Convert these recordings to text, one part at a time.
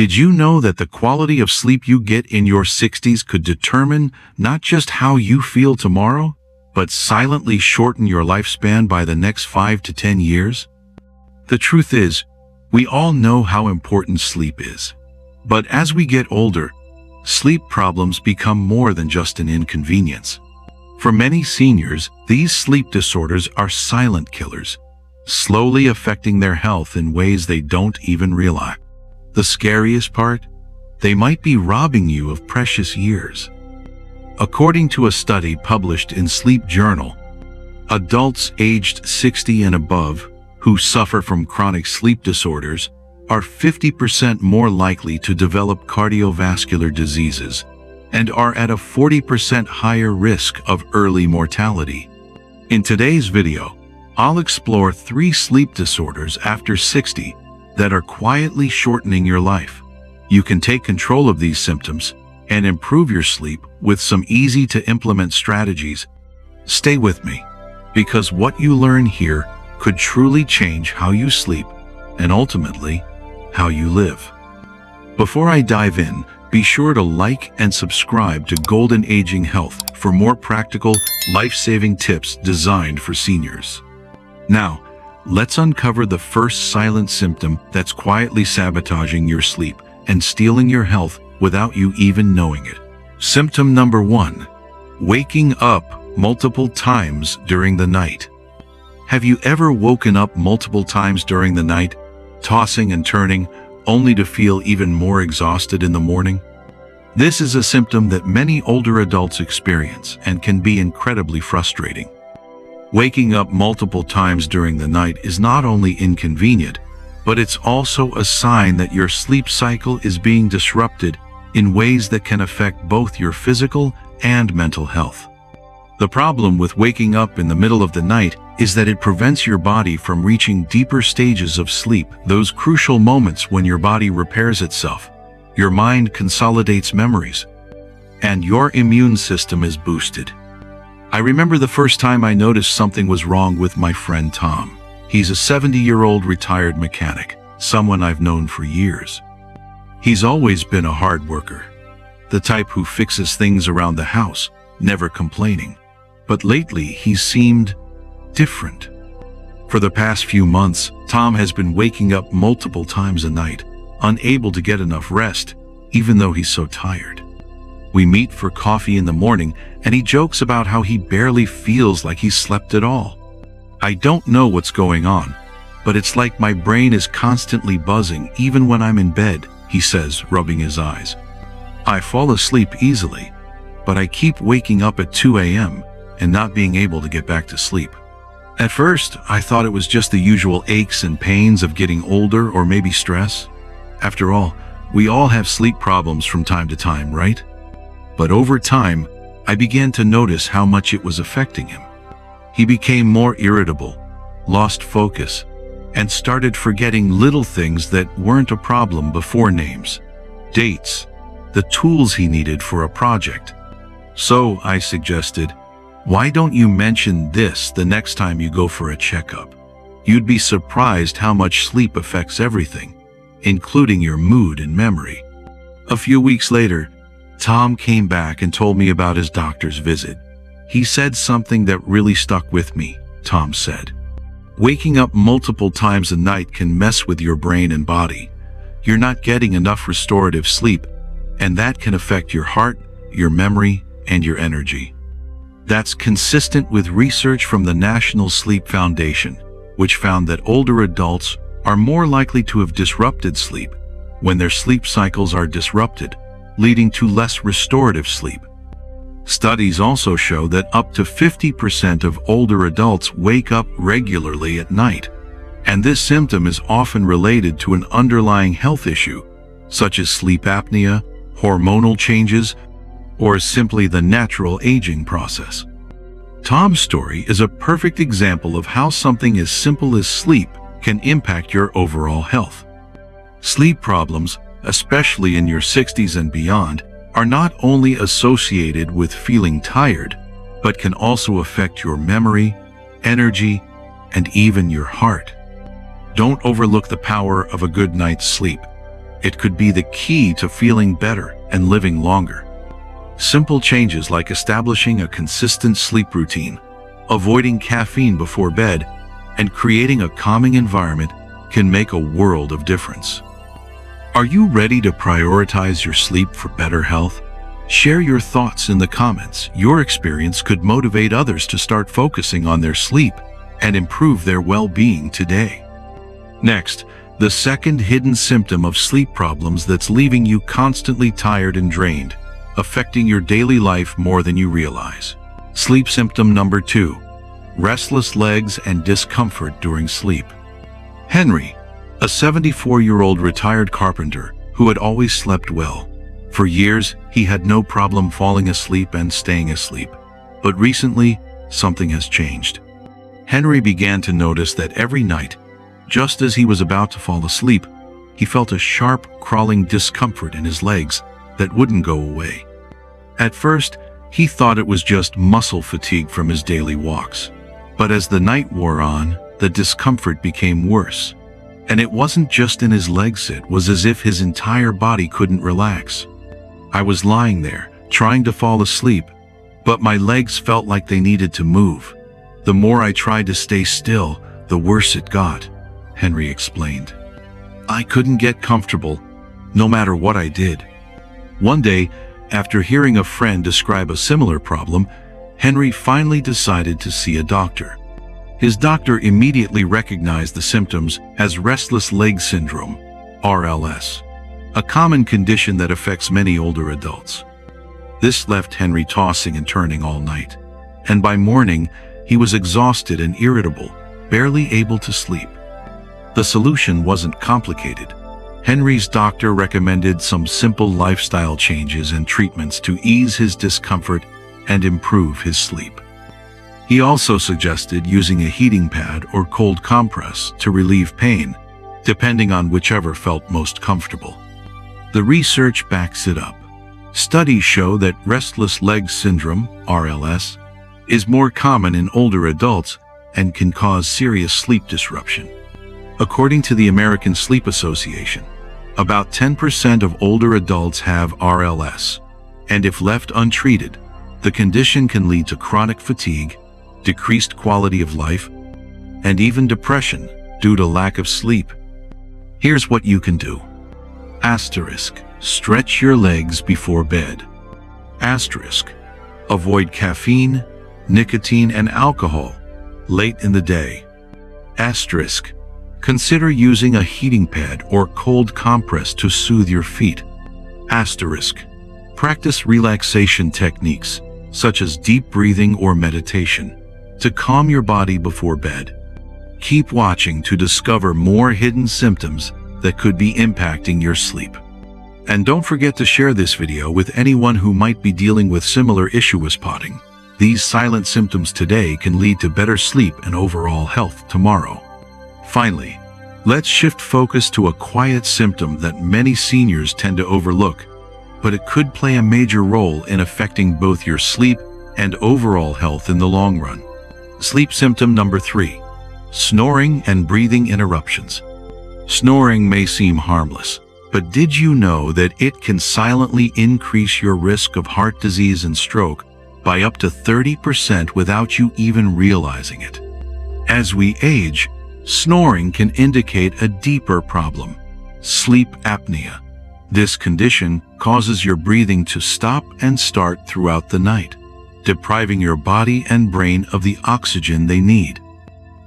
Did you know that the quality of sleep you get in your 60s could determine not just how you feel tomorrow, but silently shorten your lifespan by the next 5 to 10 years? The truth is, we all know how important sleep is. But as we get older, sleep problems become more than just an inconvenience. For many seniors, these sleep disorders are silent killers, slowly affecting their health in ways they don't even realize. The scariest part? They might be robbing you of precious years. According to a study published in Sleep Journal, adults aged 60 and above who suffer from chronic sleep disorders are 50% more likely to develop cardiovascular diseases and are at a 40% higher risk of early mortality. In today's video, I'll explore 3 sleep disorders after 60 that are quietly shortening your life. You can take control of these symptoms and improve your sleep with some easy-to-implement strategies. Stay with me, because what you learn here could truly change how you sleep and ultimately how you live. Before I dive in, be sure to like and subscribe to Golden Aging Health for more practical, life-saving tips designed for seniors. Now, let's uncover the first silent symptom that's quietly sabotaging your sleep and stealing your health without you even knowing it. Symptom number 1: waking up multiple times during the night. Have you ever woken up multiple times during the night, tossing and turning, only to feel even more exhausted in the morning? This is a symptom that many older adults experience and can be incredibly frustrating. Waking up multiple times during the night is not only inconvenient, but it's also a sign that your sleep cycle is being disrupted in ways that can affect both your physical and mental health. The problem with waking up in the middle of the night is that it prevents your body from reaching deeper stages of sleep, those crucial moments when your body repairs itself, your mind consolidates memories, and your immune system is boosted. I remember the first time I noticed something was wrong with my friend Tom. He's a 70-year-old retired mechanic, someone I've known for years. He's always been a hard worker, the type who fixes things around the house, never complaining. But lately, he seemed different. For the past few months, Tom has been waking up multiple times a night, unable to get enough rest, even though he's so tired. We meet for coffee in the morning, and he jokes about how he barely feels like he's slept at all. I don't know what's going on, but it's like my brain is constantly buzzing even when I'm in bed, he says, rubbing his eyes. I fall asleep easily, but I keep waking up at 2 a.m. and not being able to get back to sleep. At first, I thought it was just the usual aches and pains of getting older or maybe stress. After all, we all have sleep problems from time to time, right? But over time, I began to notice how much it was affecting him. He became more irritable, lost focus, and started forgetting little things that weren't a problem before: names, dates, the tools he needed for a project. So I suggested, why don't you mention this the next time you go for a checkup? You'd be surprised how much sleep affects everything, including your mood and memory. A few weeks later, Tom came back and told me about his doctor's visit. He said something that really stuck with me. Tom said, "Waking up multiple times a night can mess with your brain and body. You're not getting enough restorative sleep, and that can affect your heart, your memory, and your energy." That's consistent with research from the National Sleep Foundation, which found that older adults are more likely to have disrupted sleep when their sleep cycles are disrupted, leading to less restorative sleep. Studies also show that up to 50% of older adults wake up regularly at night, and this symptom is often related to an underlying health issue, such as sleep apnea, hormonal changes, or simply the natural aging process. Tom's story is a perfect example of how something as simple as sleep can impact your overall health. Sleep problems, especially in your 60s and beyond, are not only associated with feeling tired, but can also affect your memory, energy, and even your heart. Don't overlook the power of a good night's sleep. It could be the key to feeling better and living longer. Simple changes like establishing a consistent sleep routine, avoiding caffeine before bed, and creating a calming environment can make a world of difference. Are you ready to prioritize your sleep for better health? Share your thoughts in the comments. Your experience could motivate others to start focusing on their sleep and improve their well-being today. Next, the second hidden symptom of sleep problems that's leaving you constantly tired and drained, affecting your daily life more than you realize. Sleep symptom number 2, restless legs and discomfort during sleep. Henry, a 74-year-old retired carpenter who had always slept well. For years, he had no problem falling asleep and staying asleep. But recently, something has changed. Henry began to notice that every night, just as he was about to fall asleep, he felt a sharp, crawling discomfort in his legs that wouldn't go away. At first, he thought it was just muscle fatigue from his daily walks. But as the night wore on, the discomfort became worse. And it wasn't just in his legs, it was as if his entire body couldn't relax. I was lying there, trying to fall asleep, but my legs felt like they needed to move. The more I tried to stay still, the worse it got, Henry explained. I couldn't get comfortable, no matter what I did. One day, after hearing a friend describe a similar problem, Henry finally decided to see a doctor. His doctor immediately recognized the symptoms as restless leg syndrome, RLS, a common condition that affects many older adults. This left Henry tossing and turning all night, and by morning, he was exhausted and irritable, barely able to sleep. The solution wasn't complicated. Henry's doctor recommended some simple lifestyle changes and treatments to ease his discomfort and improve his sleep. He also suggested using a heating pad or cold compress to relieve pain, depending on whichever felt most comfortable. The research backs it up. Studies show that restless leg syndrome, RLS, is more common in older adults and can cause serious sleep disruption. According to the American Sleep Association, about 10% of older adults have RLS, and if left untreated, the condition can lead to chronic fatigue, decreased quality of life, and even depression due to lack of sleep. Here's what you can do. Asterisk, stretch your legs before bed. Asterisk, avoid caffeine, nicotine, and alcohol late in the day. Asterisk, consider using a heating pad or cold compress to soothe your feet. Asterisk, practice relaxation techniques such as deep breathing or meditation to calm your body before bed. Keep watching to discover more hidden symptoms that could be impacting your sleep. And don't forget to share this video with anyone who might be dealing with similar issue with spotting. These silent symptoms today can lead to better sleep and overall health tomorrow. Finally, let's shift focus to a quiet symptom that many seniors tend to overlook, but it could play a major role in affecting both your sleep and overall health in the long run. Sleep symptom number 3, snoring and breathing interruptions. Snoring may seem harmless, but did you know that it can silently increase your risk of heart disease and stroke by up to 30% without you even realizing it? As we age, snoring can indicate a deeper problem, sleep apnea. This condition causes your breathing to stop and start throughout the night, depriving your body and brain of the oxygen they need.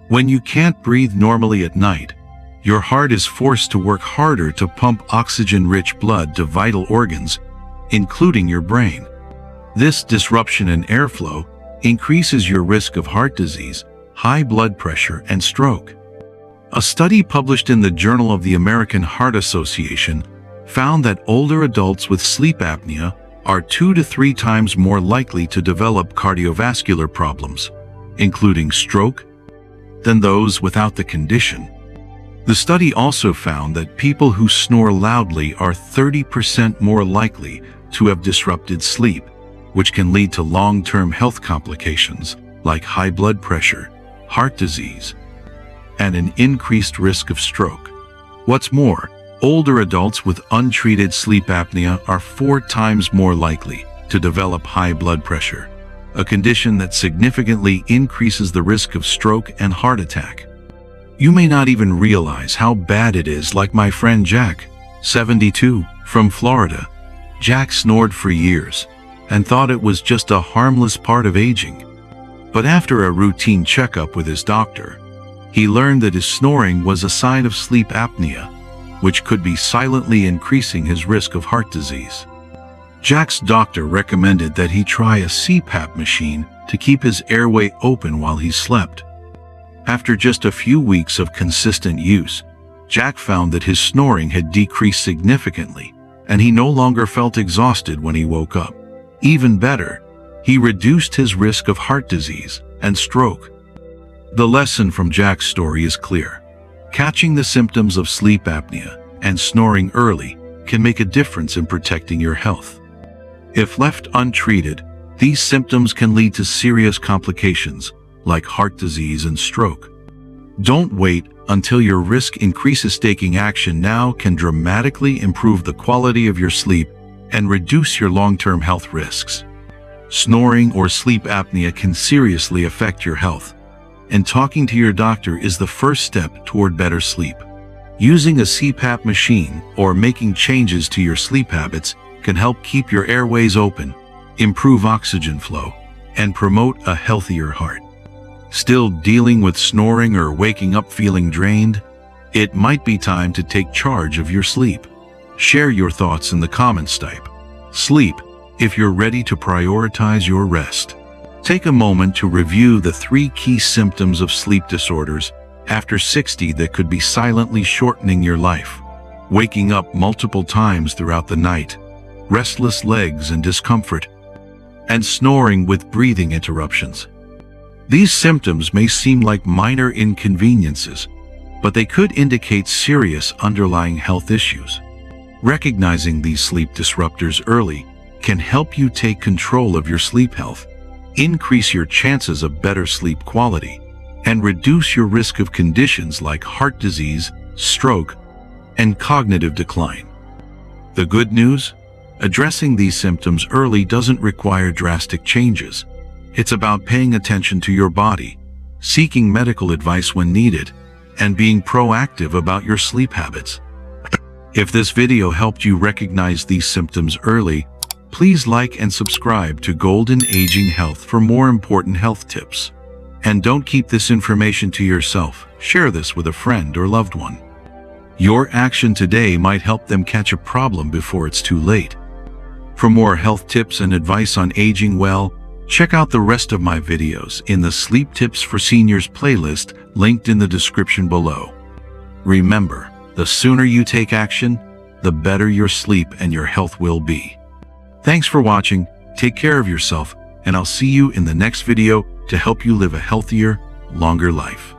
When you can't breathe normally at night, your heart is forced to work harder to pump oxygen-rich blood to vital organs, including your brain. This disruption in airflow increases your risk of heart disease, high blood pressure, and stroke. A study published in the Journal of the American Heart Association found that older adults with sleep apnea are 2 to 3 times more likely to develop cardiovascular problems, including stroke, than those without the condition. The study also found that people who snore loudly are 30% more likely to have disrupted sleep, which can lead to long-term health complications like high blood pressure, heart disease, and an increased risk of stroke. What's more, Older adults with untreated sleep apnea are 4 times more likely to develop high blood pressure, a condition that significantly increases the risk of stroke and heart attack. You may not even realize how bad it is, like my friend Jack, 72, from Florida. Jack snored for years and thought it was just a harmless part of aging. But after a routine checkup with his doctor, he learned that his snoring was a sign of sleep apnea, which could be silently increasing his risk of heart disease. Jack's doctor recommended that he try a CPAP machine to keep his airway open while he slept. After just a few weeks of consistent use, Jack found that his snoring had decreased significantly, and he no longer felt exhausted when he woke up. Even better, he reduced his risk of heart disease and stroke. The lesson from Jack's story is clear. Catching the symptoms of sleep apnea and snoring early can make a difference in protecting your health. If left untreated, these symptoms can lead to serious complications like heart disease and stroke. Don't wait until your risk increases. Taking action now can dramatically improve the quality of your sleep and reduce your long-term health risks. Snoring or sleep apnea can seriously affect your health, and talking to your doctor is the first step toward better sleep. Using a CPAP machine or making changes to your sleep habits can help keep your airways open, improve oxygen flow, and promote a healthier heart. Still dealing with snoring or waking up feeling drained? It might be time to take charge of your sleep. Share your thoughts in the comments. Type "sleep" if you're ready to prioritize your rest. Take a moment to review the 3 key symptoms of sleep disorders after 60 that could be silently shortening your life: waking up multiple times throughout the night, restless legs and discomfort, and snoring with breathing interruptions. These symptoms may seem like minor inconveniences, but they could indicate serious underlying health issues. Recognizing these sleep disruptors early can help you take control of your sleep health, increase your chances of better sleep quality, and reduce your risk of conditions like heart disease, stroke, and cognitive decline. The good news? Addressing these symptoms early doesn't require drastic changes. It's about paying attention to your body, seeking medical advice when needed, and being proactive about your sleep habits. If this video helped you recognize these symptoms early, please like and subscribe to Golden Aging Health for more important health tips. And don't keep this information to yourself. Share this with a friend or loved one. Your action today might help them catch a problem before it's too late. For more health tips and advice on aging well, check out the rest of my videos in the Sleep Tips for Seniors playlist linked in the description below. Remember, the sooner you take action, the better your sleep and your health will be. Thanks for watching, take care of yourself, and I'll see you in the next video to help you live a healthier, longer life.